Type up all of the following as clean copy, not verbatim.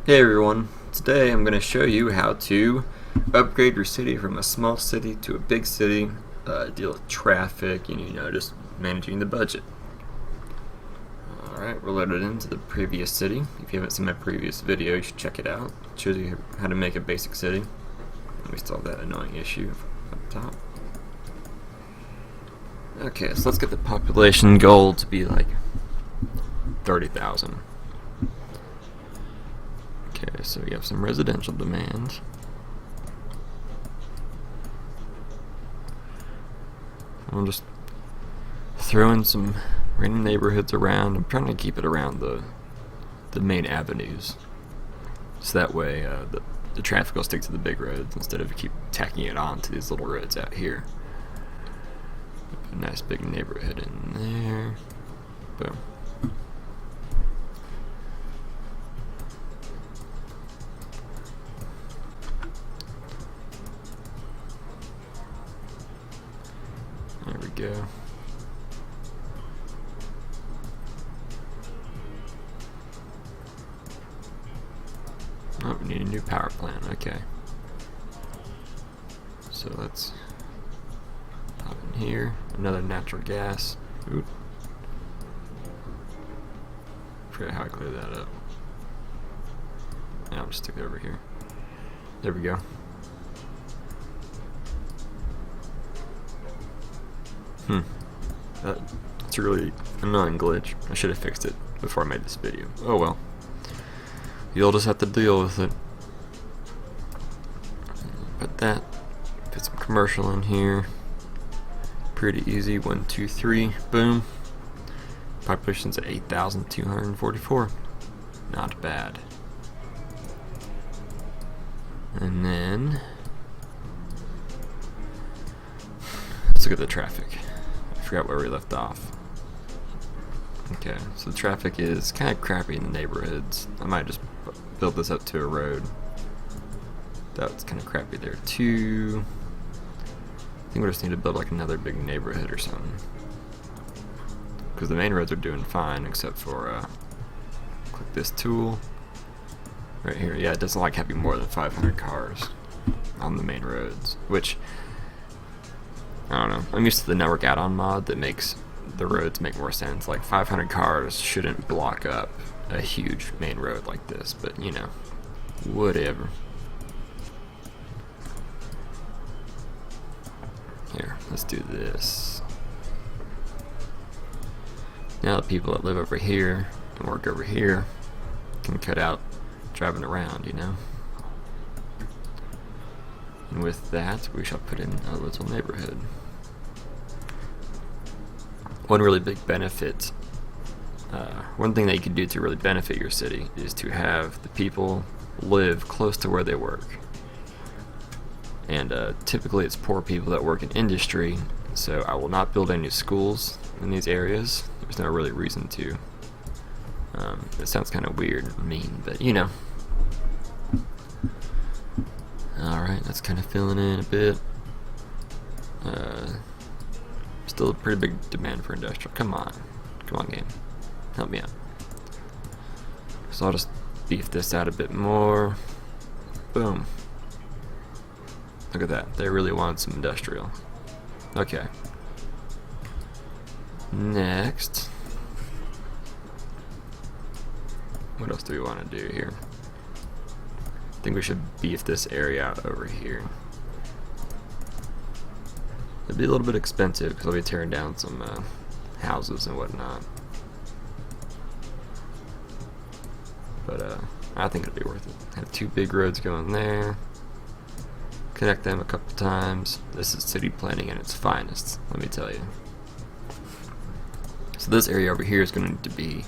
Hey everyone, today I'm going to show you how to upgrade your city from a small city to a big city, deal with traffic, and just managing the budget. Alright, we're loaded into the previous city. If you haven't seen my previous video, you should check it out. It shows you how to make a basic city. We still have that annoying issue up top. Okay, so let's get the population goal to be like 30,000. Okay, so we have some residential demand. I'm just throwing some random neighborhoods around. I'm trying to keep it around the main avenues, so that way the traffic will stick to the big roads instead of keep tacking it on to these little roads out here. A nice big neighborhood in there. Boom. There we go. Oh, we need a new power plant. Okay. So let's pop in here. Another natural gas. Oop. Forget how I clear that up. Yeah, I'll just stick it over here. There we go. That's a really annoying glitch. I should have fixed it before I made this video. Oh well. You'll just have to deal with it. Put some commercial in here. Pretty easy. 1, 2, 3. Boom. Population's at 8,244. Not bad. And then let's look at the traffic. I forgot where we left off. Okay, so the traffic is kind of crappy in the neighborhoods. I might just build this up to a road. That's kind of crappy there too. I think we just need to build like another big neighborhood or something, because the main roads are doing fine except for click this tool right here. Yeah, it doesn't like having more than 500 cars on the main roads, which I don't know. I'm used to the network add-on mod that makes the roads make more sense. Like 500 cars shouldn't block up a huge main road like this, but whatever. Here, let's do this. Now the people that live over here and work over here can cut out driving around, And with that, we shall put in a little neighborhood. One really big benefit, one thing that you can do to really benefit your city is to have the people live close to where they work. And typically it's poor people that work in industry, so I will not build any schools in these areas. There's no really reason to. It sounds kind of weird and mean, but Alright, that's kind of filling in a bit. Still a pretty big demand for industrial. Come on game, help me out. So I'll just beef this out a bit more. Boom. Look at that, they really want some industrial. Okay. Next, what else do we want to do here? I think we should beef this area out over here. It'd be a little bit expensive because I'll be tearing down some houses and whatnot. But I think it'll be worth it. Have 2 big roads going there. Connect them a couple times. This is city planning at its finest, let me tell you. So this area over here is going to need to be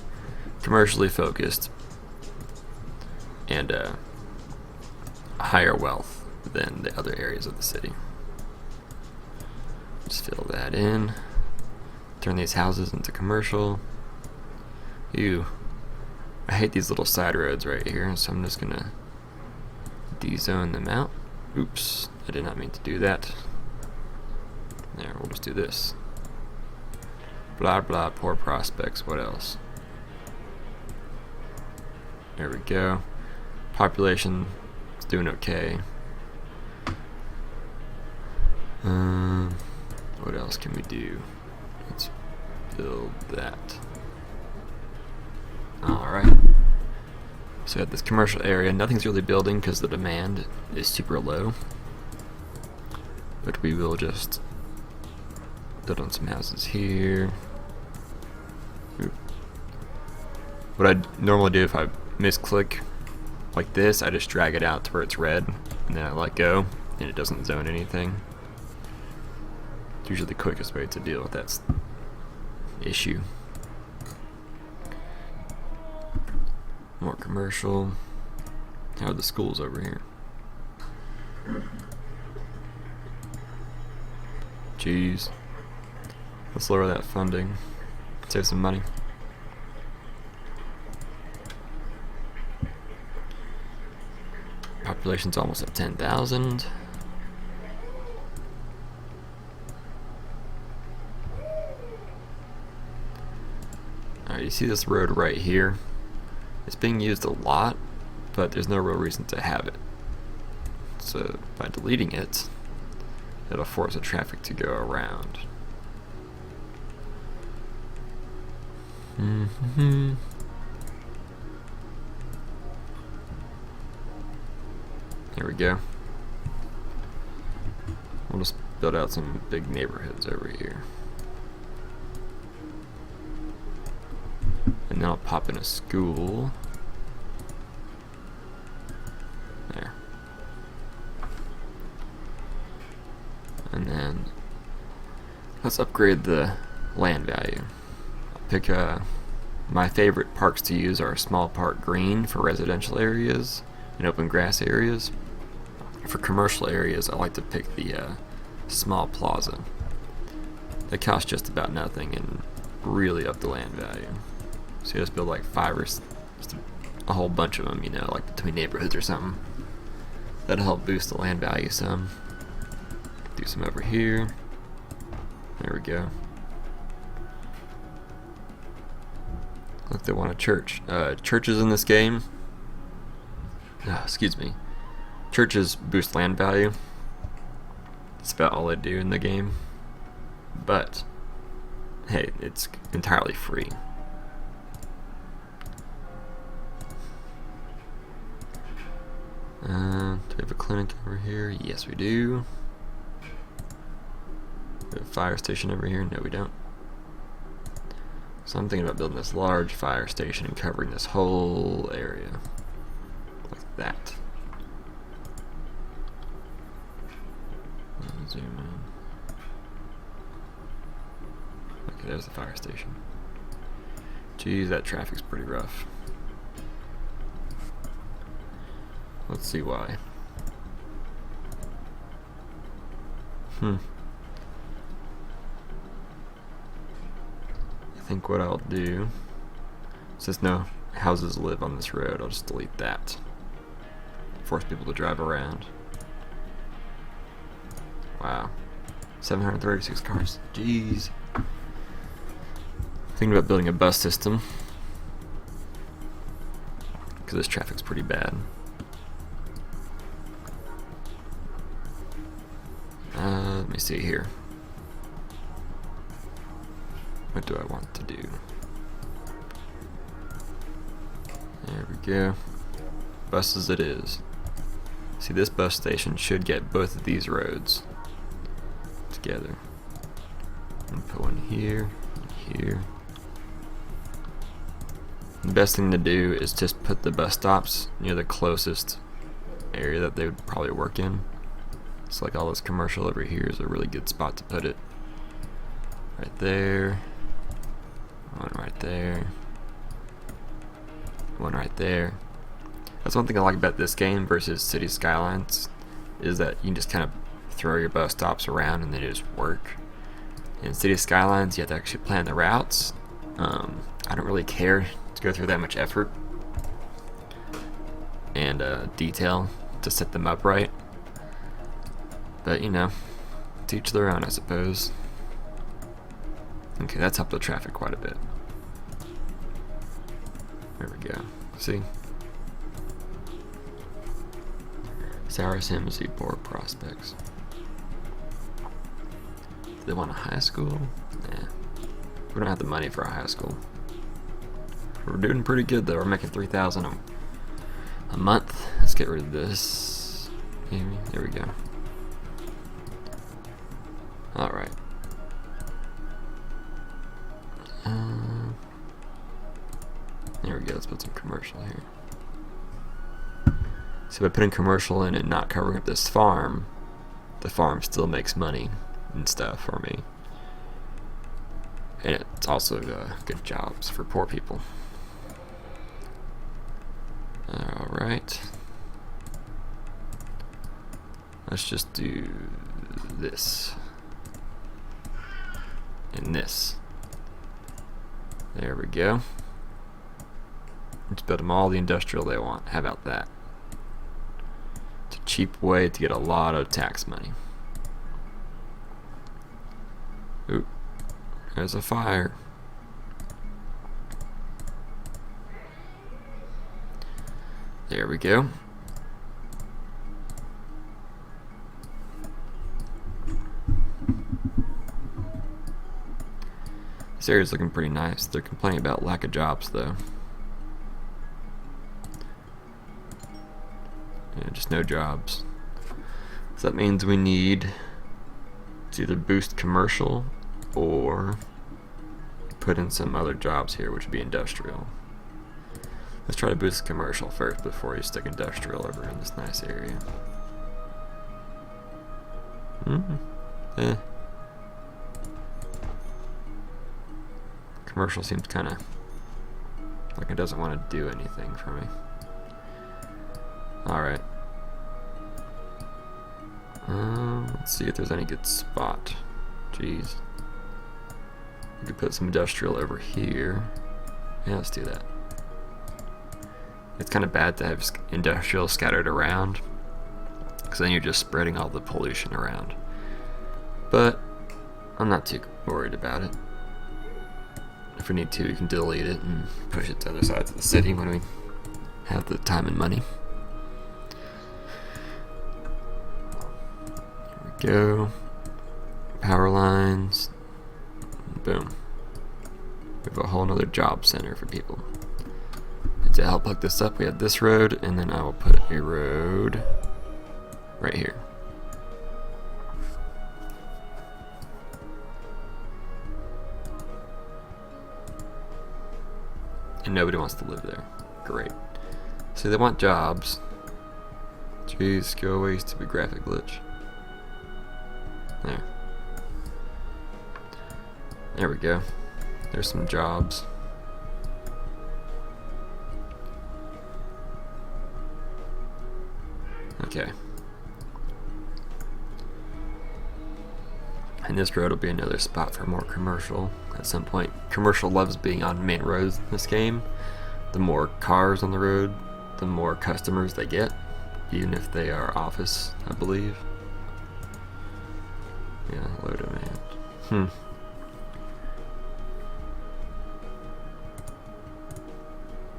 commercially focused and higher wealth than the other areas of the city. Just fill that in. Turn these houses into commercial. Ew. I hate these little side roads right here, so I'm just gonna de-zone them out. Oops, I did not mean to do that. There, we'll just do this. Blah blah, poor prospects, what else? There we go. Population is doing okay. What else can we do? Let's build that. Alright. So at this commercial area, nothing's really building because the demand is super low. But we will just build on some houses here. Oop. What I'd normally do if I misclick like this, I just drag it out to where it's red, and then I let go, and it doesn't zone anything. It's usually the quickest way to deal with that issue. More commercial. How are the schools over here? Jeez. Let's lower that funding. Save some money. Population's almost at 10,000. Alright, you see this road right here? It's being used a lot, but there's no real reason to have it. So by deleting it, it'll force the traffic to go around. There we go. We'll just build out some big neighborhoods over here. And then I'll pop in a school. There. And then let's upgrade the land value. I'll pick my favorite parks to use are small park green for residential areas and open grass areas. For commercial areas, I like to pick the small plaza. They cost just about nothing and really up the land value. So you just build like 5 or just a whole bunch of them, you know, like between neighborhoods or something. That'll help boost the land value some. Do some over here. There we go. Look, they want a church. Churches in this game, excuse me, churches boost land value. That's about all they do in the game. But, hey, it's entirely free. Do we have a clinic over here? Yes, we do. We have a fire station over here? No, we don't. So I'm thinking about building this large fire station and covering this whole area. Like that. Zoom in. Okay, there's the fire station. Geez, that traffic's pretty rough. Let's see why. I think what I'll do, since no houses live on this road, I'll just delete that. Force people to drive around. Wow. 736 cars. Jeez. Thinking about building a bus system, because this traffic's pretty bad. Let me see here. What do I want to do? There we go. Buses it is. See, this bus station should get both of these roads together. And put one here, and here. The best thing to do is just put the bus stops near the closest area that they would probably work in. It's like all this commercial over here is a really good spot to put it. Right there. One right there. One right there. That's one thing I like about this game versus City Skylines, is that you can just kind of throw your bus stops around and they just work. In City Skylines, you have to actually plan the routes. I don't really care to go through that much effort and detail to set them up right. But, you know, to each their own, I suppose. Okay, that's helped the traffic quite a bit. There we go. See? Sour SimCity board prospects. Do they want a high school? Nah. We don't have the money for a high school. We're doing pretty good though. We're making $3,000 a month. Let's get rid of this. Maybe. There we go. Alright. There we go. Let's put some commercial here. So by putting commercial in and not covering up this farm, the farm still makes money and stuff for me. And it's also good jobs for poor people. Alright. Let's just do this. And this. There we go. Let's build them all the industrial they want. How about that? It's a cheap way to get a lot of tax money. Oop. There's a fire. There we go. This area's looking pretty nice. They're complaining about lack of jobs though. Yeah, just no jobs. So that means we need to either boost commercial or put in some other jobs here, which would be industrial. Let's try to boost commercial first before you stick industrial over in this nice area. Commercial seems kind of like it doesn't want to do anything for me. Alright. Let's see if there's any good spot. Jeez. We could put some industrial over here. Yeah, let's do that. It's kind of bad to have industrial scattered around, because then you're just spreading all the pollution around. But I'm not too worried about it. If we need to, we can delete it and push it to other sides of the city when we have the time and money. Here we go. Power lines. Boom. We have a whole nother job center for people. And to help hook this up, we have this road, and then I will put a road right here. And nobody wants to live there. Great. See, they want jobs. Jeez, go away, stupid graphic glitch. There. There we go. There's some jobs. Okay. And this road will be another spot for more commercial at some point. Commercial loves being on main roads in this game. The more cars on the road, the more customers they get, even if they are office, I believe. Yeah, low demand.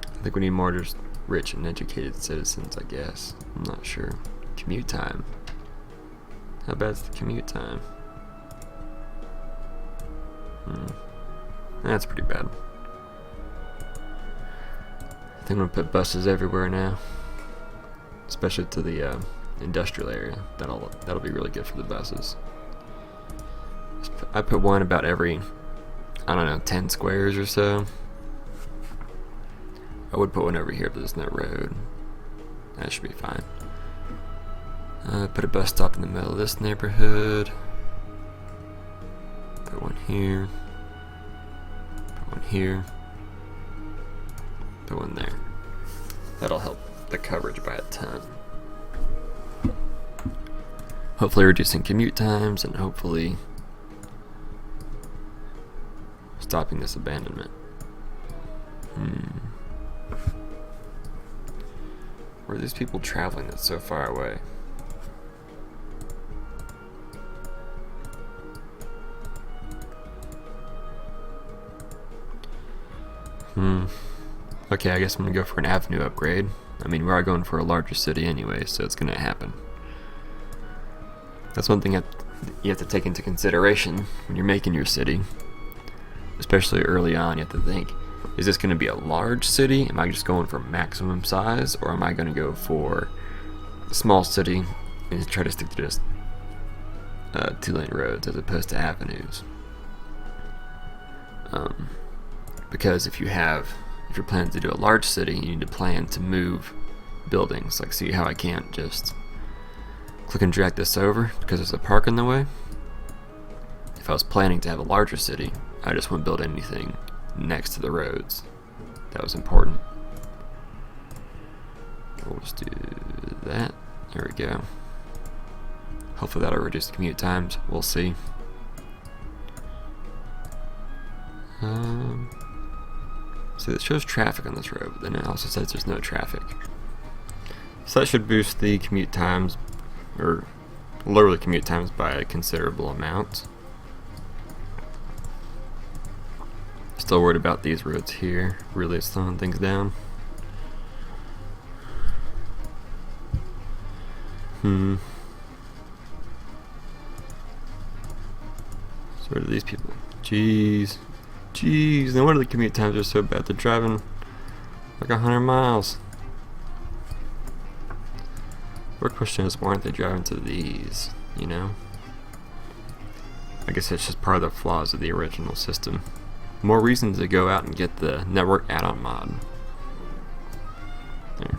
I think we need more just rich and educated citizens, I guess. I'm not sure. Commute time. How bad's the commute time? That's pretty bad. I think I'm gonna put buses everywhere now, especially to the industrial area. That'll be really good for the buses. I put one about every, I don't know, 10 squares or so. I would put one over here, but there's no road. That should be fine. Put a bus stop in the middle of this neighborhood. Put one here. Put one here. Put one there. That'll help the coverage by a ton. Hopefully reducing commute times and hopefully stopping this abandonment. Where are these people traveling that's so far away? Okay, I guess I'm gonna go for an avenue upgrade. I mean, we are going for a larger city anyway, so it's going to happen. That's one thing you have to take into consideration when you're making your city. Especially early on, you have to think, is this going to be a large city? Am I just going for maximum size? Or am I going to go for a small city and try to stick to just 2-lane roads as opposed to avenues? Because if you're planning to do a large city, you need to plan to move buildings. Like, see how I can't just click and drag this over because there's a park in the way? If I was planning to have a larger city, I just wouldn't build anything next to the roads. That was important. We'll just do that. There we go. Hopefully that'll reduce the commute times. We'll see. So it shows traffic on this road, but then it also says there's no traffic. So that should boost the commute times, or lower the commute times by a considerable amount. Still worried about these roads here, really slowing things down. So where are these people? Jeez, no wonder the commute times are so bad. They're driving like 100 miles. Our question is, why aren't they driving to these, you know? I guess it's just part of the flaws of the original system. More reason to go out and get the network add-on mod. There.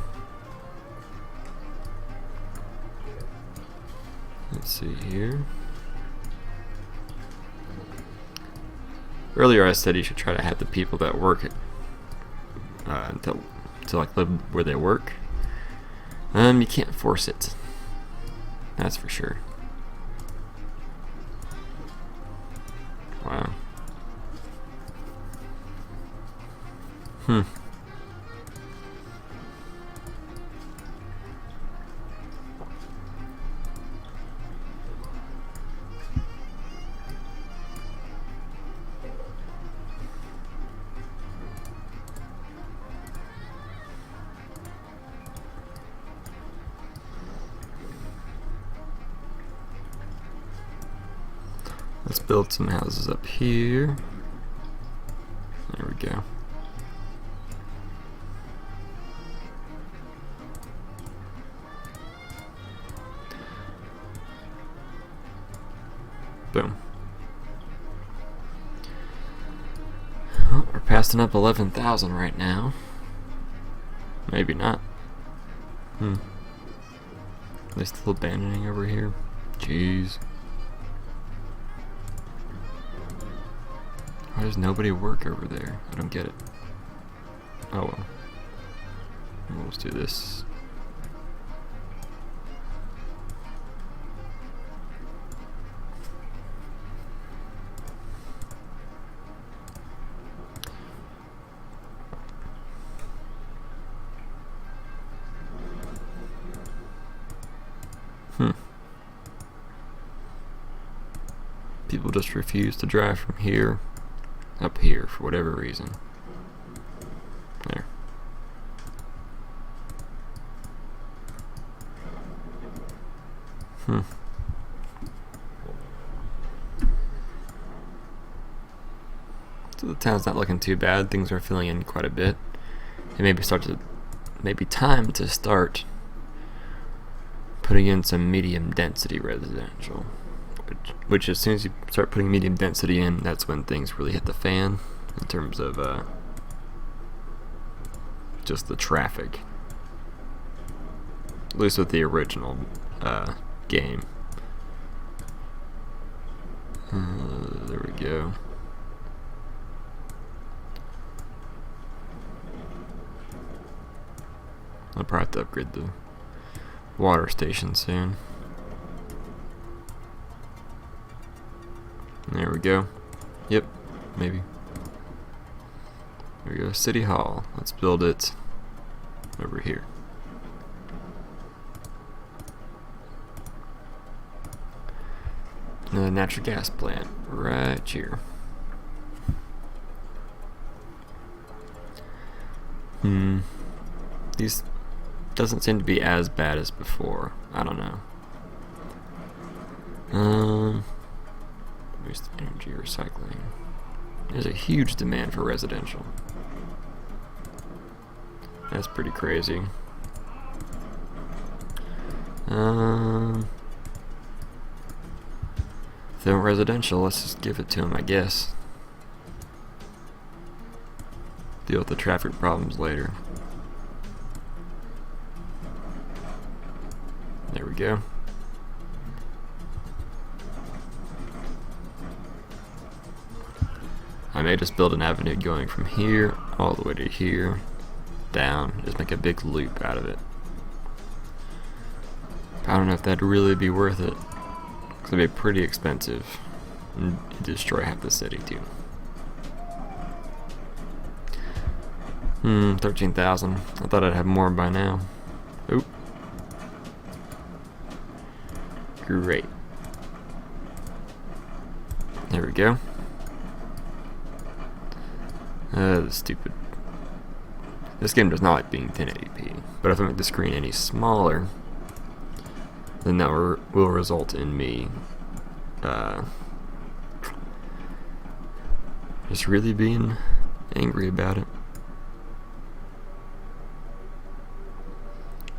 Let's see here. Earlier I said you should try to have the people that work to like live where they work. You can't force it. That's for sure. Wow. Let's build some houses up here. There we go. Boom. Well, we're passing up 11,000 right now. Maybe not. Are they still abandoning over here? Jeez. Why does nobody work over there? I don't get it. Oh well. We'll just do this. People just refuse to drive from here up here for whatever reason. There. So the town's not looking too bad. Things are filling in quite a bit. It maybe time to start putting in some medium density residential. Which as soon as you start putting medium density in, that's when things really hit the fan in terms of just the traffic. At least with the original game. There we go. I'll probably have to upgrade the water station soon. There we go. Yep, maybe. There we go. City Hall. Let's build it over here. Another natural gas plant right here. doesn't seem to be as bad as before. I don't know. Waste energy recycling. There's a huge demand for residential. That's pretty crazy. If they want residential, let's just give it to them, I guess. Deal with the traffic problems later. There we go. I may just build an avenue going from here all the way to here, down, just make a big loop out of it. I don't know if that'd really be worth it, because it'd be pretty expensive and destroy half the city too. 13,000. I thought I'd have more by now. Oop. Great. There we go. Stupid. This game does not like being 1080p, but if I make the screen any smaller, then that will result in me just really being angry about it.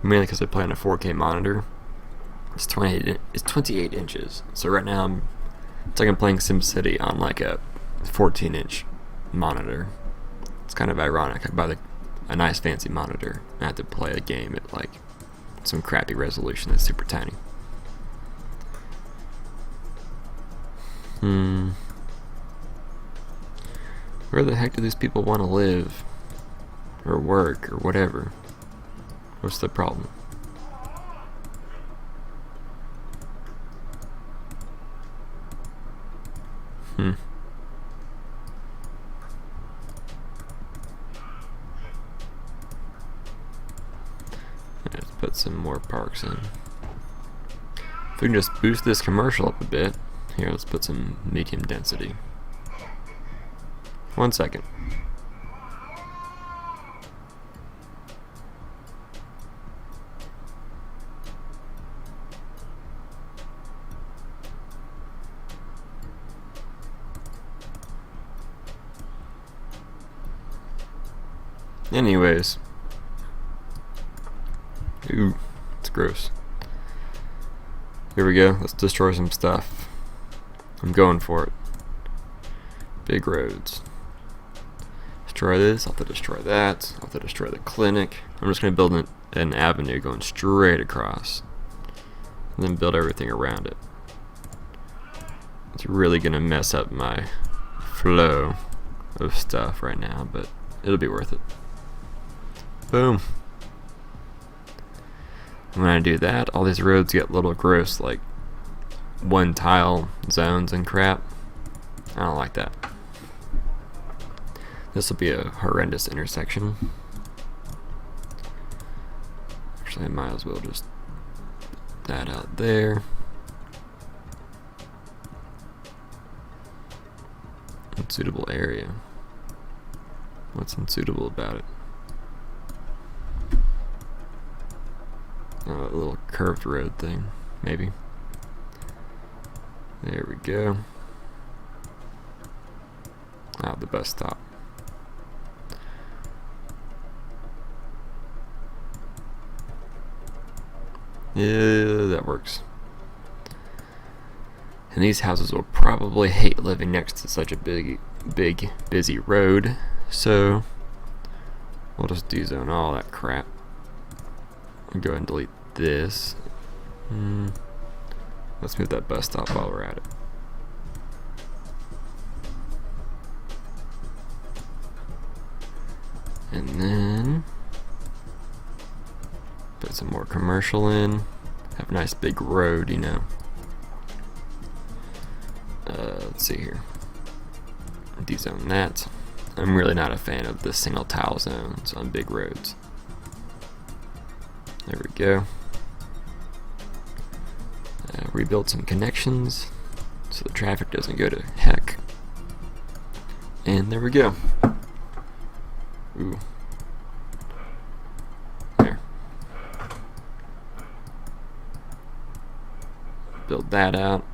Mainly because I play on a 4K monitor. It's 28 inches. So right now it's like I'm playing SimCity on like a 14-inch monitor. It's kind of ironic. I buy a nice fancy monitor. I have to play a game at like some crappy resolution that's super tiny. Where the heck do these people want to live? Or work, or whatever? What's the problem? Let's put some more parks in. If we can just boost this commercial up a bit. Here, let's put some medium density. 1 second. Anyways. Ooh, it's gross. Here we go. Let's destroy some stuff. I'm going for it. Big roads. Destroy this. I'll have to destroy that. I'll have to destroy the clinic. I'm just going to build an avenue going straight across. And then build everything around it. It's really going to mess up my flow of stuff right now, but it'll be worth it. Boom. And when I do that, all these roads get a little gross, like one tile zones and crap. I don't like that. This will be a horrendous intersection. Actually, I might as well just put that out there. Unsuitable area. What's unsuitable about it? Oh, a little curved road thing, maybe. There we go. Ah, the bus stop. Yeah, that works. And these houses will probably hate living next to such a big, busy road. So we'll just dezone all that crap. I'll go ahead and delete this. Let's move that bus stop while we're at it. And then put some more commercial in. Have a nice big road, you know. Let's see here. Dezone that. I'm really not a fan of the single tile zones on big roads. There we go. Rebuild some connections so the traffic doesn't go to heck. And there we go. Ooh. There. build that out.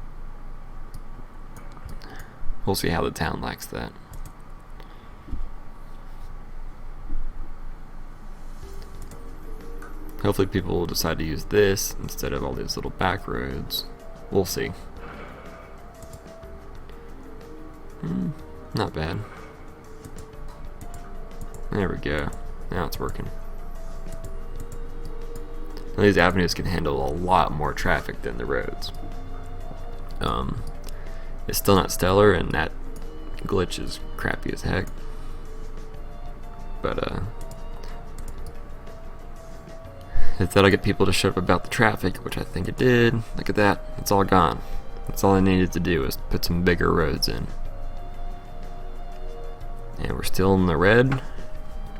We'll see how the town likes that. Hopefully people will decide to use this instead of all these little back roads. We'll see. Not bad. There we go. Now it's working. Now these avenues can handle a lot more traffic than the roads. It's still not stellar, and that glitch is crappy as heck. But if that'll get people to shut up about the traffic, which I think it did. Look at that, it's all gone. That's all I needed to do, is put some bigger roads in. And we're still in the red,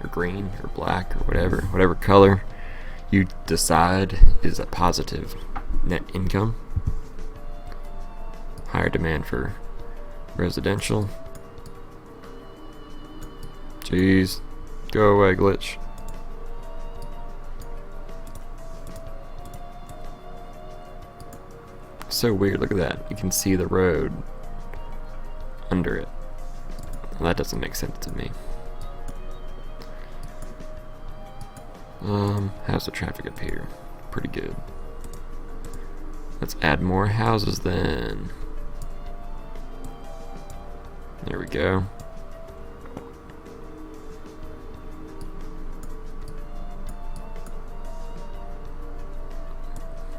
or green, or black, or whatever color you decide is a positive net income. Higher demand for residential. Jeez, go away, glitch. So weird, look at that. You can see the road under it. Well, that doesn't make sense to me. How's the traffic up here? Pretty good. Let's add more houses then. There we go.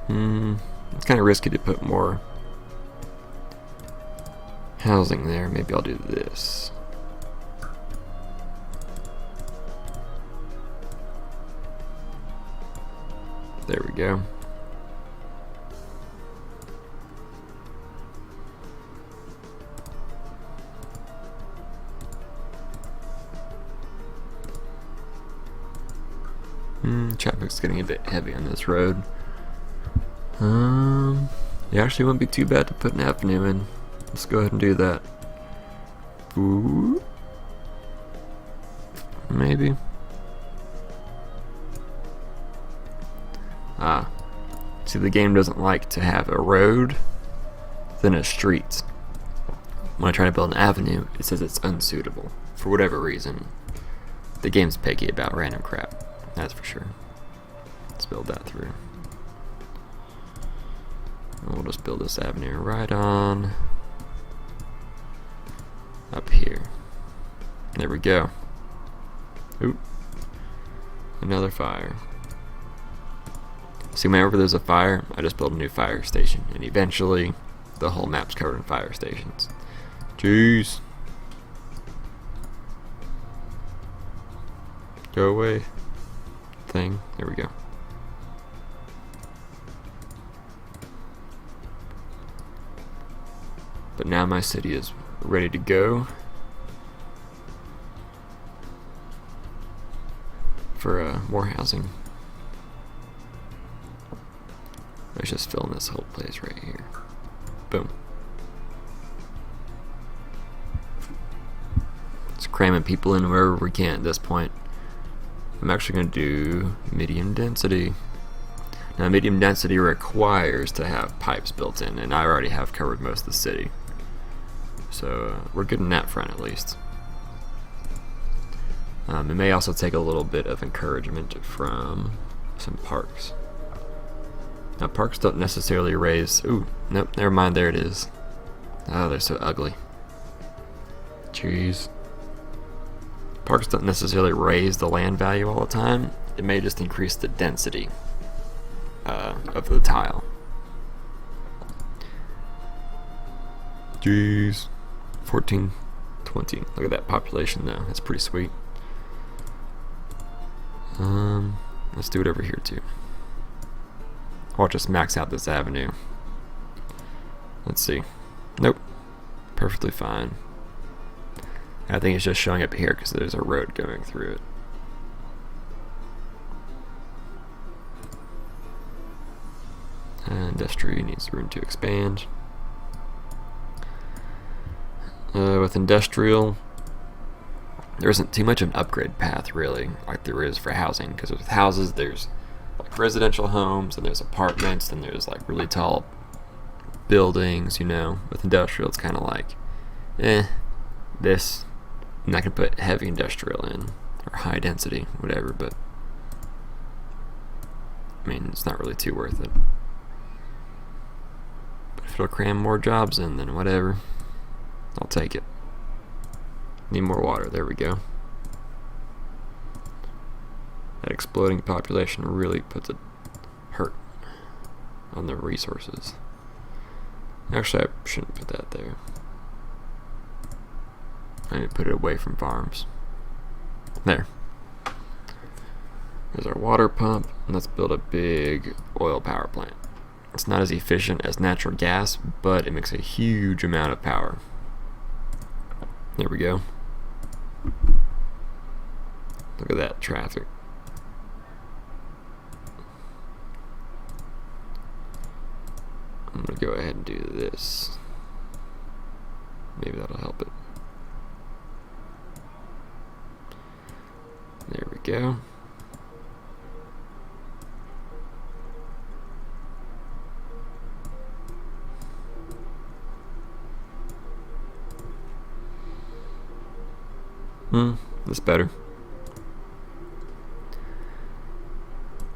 It's kind of risky to put more housing there. Maybe I'll do this. There we go. Traffic's getting a bit heavy on this road. It actually wouldn't be too bad to put an avenue in. Let's go ahead and do that. Ooh. Maybe. See, the game doesn't like to have a road, then a street. When I try to build an avenue, it says it's unsuitable. For whatever reason. The game's picky about random crap. That's for sure. Let's build that through. And we'll just build this avenue right on up here. There we go. Oop. Another fire. See, whenever there's a fire, I just build a new fire station, and eventually the whole map's covered in fire stations. Jeez. Go away. Thing. There we go. But now my city is ready to go for more housing. Let's just fill in this whole place right here. Boom. It's cramming people in wherever we can at this point. I'm actually going to do medium density. Now, medium density requires to have pipes built in, and I already have covered most of the city. So we're good in that front at least. It may also take a little bit of encouragement from some parks. Now, parks don't necessarily raise... Ooh, nope, never mind, there it is. Oh, they're so ugly. Jeez. Parks don't necessarily raise the land value all the time. It may just increase the density of the tile. Jeez. 1420. Look at that population though. That's pretty sweet. Let's do it over here too. I'll just max out this avenue. Let's see. Nope. Perfectly fine. I think it's just showing up here because there's a road going through it. Industry needs room to expand. With industrial, there isn't too much of an upgrade path really, like there is for housing, because with houses there's like residential homes, and there's apartments, and there's like really tall buildings, you know. With industrial, it's kind of like, this. I'm not going to put heavy industrial in, or high density, whatever, but I mean, it's not really too worth it. But if it'll cram more jobs in, then whatever. I'll take it. Need more water, there we go. That exploding population really puts a hurt on the resources. Actually, I shouldn't put that there. I need to put it away from farms. There. There's our water pump, and let's build a big oil power plant. It's not as efficient as natural gas, but it makes a huge amount of power. There we go. Look at that traffic. I'm going to go ahead and do this. Maybe that'll help it. There we go. That's better.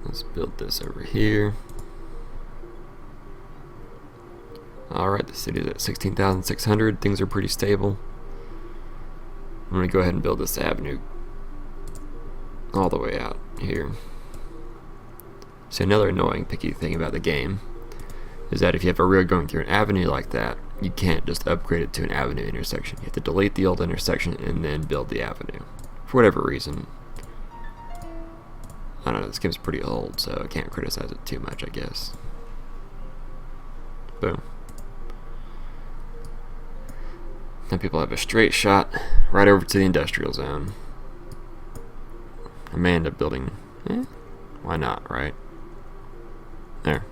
Let's build this over here. Alright, the city's at 16,600. Things are pretty stable. I'm going to go ahead and build this avenue all the way out here. So another annoying picky thing about the game is that if you have a road going through an avenue like that, you can't just upgrade it to an avenue intersection. You have to delete the old intersection and then build the avenue. For whatever reason. I don't know, this game's pretty old, so I can't criticize it too much, I guess. Boom. Then people have a straight shot right over to the industrial zone. I may end up building, why not, right? There.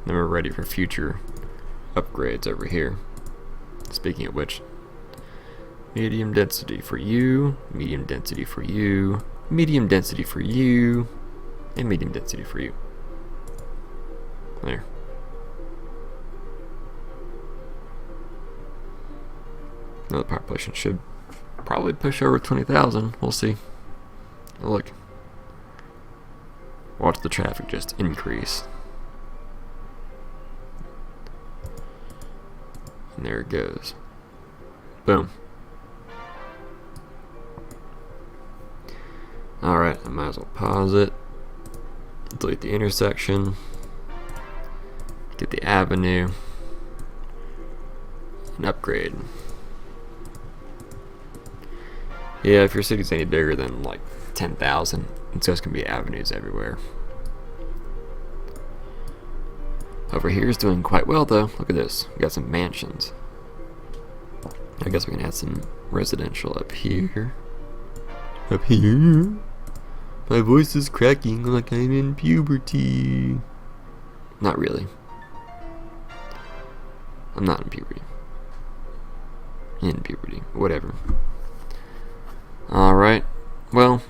Then we're ready for future upgrades over here. Speaking of which, medium density for you, medium density for you, medium density for you, and medium density for you. There. Now the population should probably push over 20,000. We'll see. Look. Watch the traffic just increase. And there it goes. Boom. Alright, I might as well pause it. Delete the intersection. Get the avenue. And upgrade. Yeah, if your city's any bigger than like 10,000, it's just gonna be avenues everywhere. Over here is doing quite well though. Look at this. We got some mansions. I guess we can add some residential up here. Up here. My voice is cracking like I'm in puberty. Not really. I'm not in puberty. In puberty. Whatever. Alright. Well,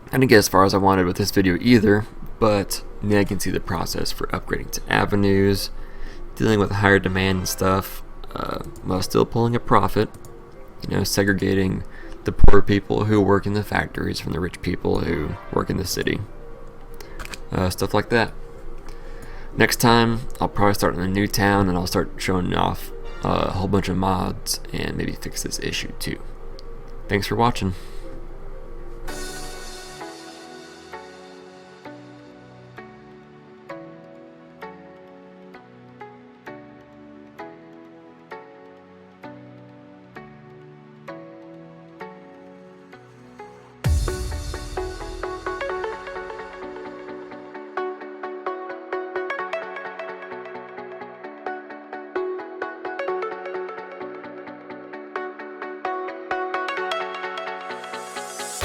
I didn't get as far as I wanted with this video either, but now I can see the process for upgrading to avenues, dealing with higher demand and stuff, while still pulling a profit, you know, segregating the poor people who work in the factories from the rich people who work in the city. Stuff like that. Next time, I'll probably start in a new town and I'll start showing off a whole bunch of mods and maybe fix this issue too. Thanks for watching.